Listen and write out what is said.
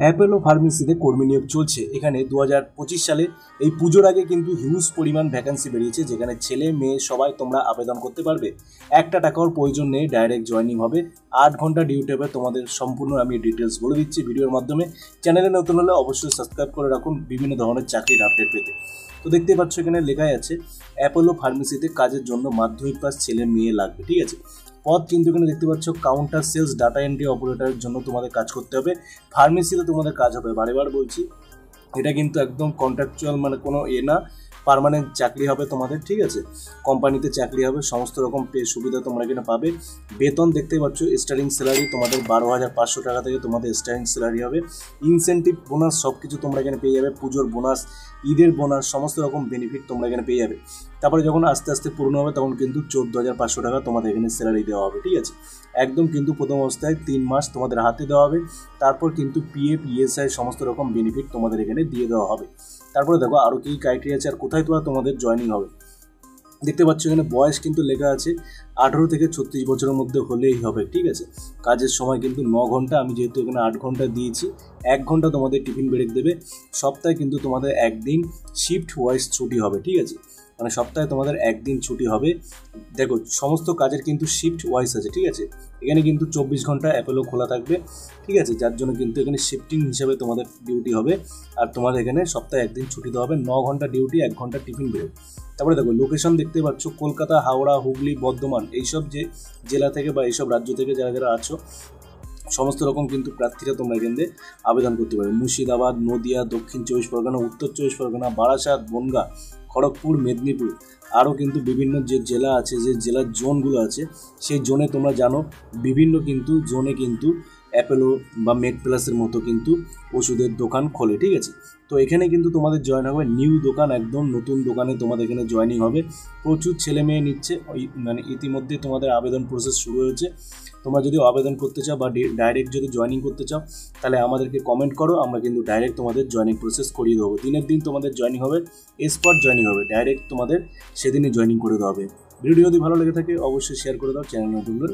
Apollo ফার্মেসিতে কর্মী নিয়োগ চলছে। এখানে 2025 সালে এই পুজোর আগে কিন্তু হিউজ পরিমাণ ভ্যাকান্সি বেরিয়েছে, যেখানে ছেলে মেয়ে সবাই তোমরা আবেদন করতে পারবে। একটা টাকার প্রয়োজন নেই, ডাইরেক্ট জয়েনিং হবে। 8 ঘন্টা ডিউটি হবে। তোমাদের সম্পূর্ণ আমি ডিটেলস বলে দিচ্ছি ভিডিওর মাধ্যমে। চ্যানেলে নতুন হলে অবশ্যই সাবস্ক্রাইব করে রাখুন বিভিন্ন ধরনের চাকরির আপডেট পেতে। তো দেখতে পাচ্ছ এখানে লেখাই আছে অ্যাপোলো ফার্মেসিতে কাজের জন্য মাধ্যমিক পাস ছেলে মেয়ে লাগবে, ঠিক আছে। পদ কিন্তু এখানে দেখতে পাচ্ছ কাউন্টার সেলস ডাটা এন্ট্রি অপারেটরের জন্য তোমাদের কাজ করতে হবে। ফার্মেসিতে তোমাদের কাজ হবে, বারেবার বলছি এটা কিন্তু একদম কন্ট্রাকচুয়াল, মানে কোনো না, পার্মানেন্ট চাকরি হবে তোমাদের, ঠিক আছে। কোম্পানিতে চাকরি হবে, সমস্ত রকম পে সুবিধা তোমরা এখানে পাবে। বেতন দেখতে পাচ্ছ স্টার্টিং স্যালারি তোমাদের 12,500 টাকা থেকে তোমাদের স্টার্টিং স্যালারি হবে। ইনসেন্টিভ বোনাস সব কিছু তোমরা এখানে পেয়ে যাবে। পুজোর বোনাস, ঈদের বোনাস, সমস্ত রকম বেনিফিট তোমরা এখানে পেয়ে যাবে। তারপরে যখন আস্তে আস্তে পূর্ণ হবে তখন কিন্তু 14,500 টাকা তোমাদের এখানে স্যালারি দেওয়া হবে, ঠিক আছে। একদম কিন্তু প্রথম অবস্থায় 3 মাস তোমাদের হাতে দেওয়া হবে। তারপর কিন্তু পিএফ ইএসআই সমস্ত রকম বেনিফিট তোমাদের এখানে দিয়ে দেওয়া হবে। তারপরে দেখো আরও কী ক্রাইটেরিয়া আছে আর কোথায় তোমাদের জয়েনিং হবে। দেখতে পাচ্ছ এখানে বয়স কিন্তু লেখা আছে 18 থেকে 36 বছরের মধ্যে হলেই হবে, ঠিক আছে। কাজের সময় কিন্তু 9 ঘন্টা, আমি যেহেতু এখানে 8 ঘন্টা দিয়েছি, 1 ঘন্টা তোমাদের টিফিন ব্রেক দেবে। সপ্তাহে কিন্তু তোমাদের একদিন শিফট ওয়াইজ ছুটি হবে, ঠিক আছে। মানে সপ্তাহে তোমাদের একদিন ছুটি হবে। দেখো সমস্ত কাজের কিন্তু শিফট ওয়াইজ আছে, ঠিক আছে। এখানে কিন্তু 24 ঘন্টা অ্যাপোলো খোলা থাকবে, ঠিক আছে, যার জন্য কিন্তু এখানে শিফটিং হিসাবে তোমাদের ডিউটি হবে। আর তোমাদের এখানে সপ্তাহে একদিন ছুটি দেওয়া হবে। 9 ঘন্টা ডিউটি, 1 ঘন্টা টিফিন ব্রেক। তারপরে দেখো লোকেশন দেখতে পাচ্ছ কলকাতা, হাওড়া, হুগলি, বর্ধমান, এইসব যে জেলা থেকে বা এইসব রাজ্য থেকে যারা যারা আছো সমস্ত রকম কিন্তু প্রার্থীরা তোমরা এখান থেকে আবেদন করতে পারবে। মুর্শিদাবাদ, নদিয়া, দক্ষিণ 24 পরগনা, উত্তর 24 পরগনা, বারাসাত, বনগাঁ, খড়গপুর, মেদিনীপুর, আরও কিন্তু বিভিন্ন যে জেলা আছে, যে জেলার জোনগুলো আছে সেই জোনে তোমরা জানো বিভিন্ন কিন্তু জোনে কিন্তু অ্যাপোলো বা মেড প্লাসের মতো কিন্তু ওষুধের দোকান খোলে, ঠিক আছে। তো এখানে কিন্তু তোমাদের জয়েন হবে নিউ দোকান, একদম নতুন দোকানে তোমাদের এখানে জয়েনিং হবে। প্রচুর ছেলে মেয়ে নিচ্ছে, ওই মানে ইতিমধ্যে তোমাদের আবেদন প্রসেস শুরু হয়েছে। তোমরা যদি আবেদন করতে চাও বা ডাইরেক্ট যদি জয়েনিং করতে চাও তাহলে আমাদেরকে কমেন্ট করো, আমরা কিন্তু ডাইরেক্ট তোমাদের জয়েনিং প্রসেস করিয়ে দেবো। দিনের দিন তোমাদের জয়েনিং হবে, স্পট জয়েনিং হবে, ডাইরেক্ট তোমাদের সেদিনই জয়েনিং করে দেওয়া হবে। ভিডিও যদি ভালো লেগে থাকে অবশ্যই শেয়ার করে দাও, চ্যানেল নতুন করে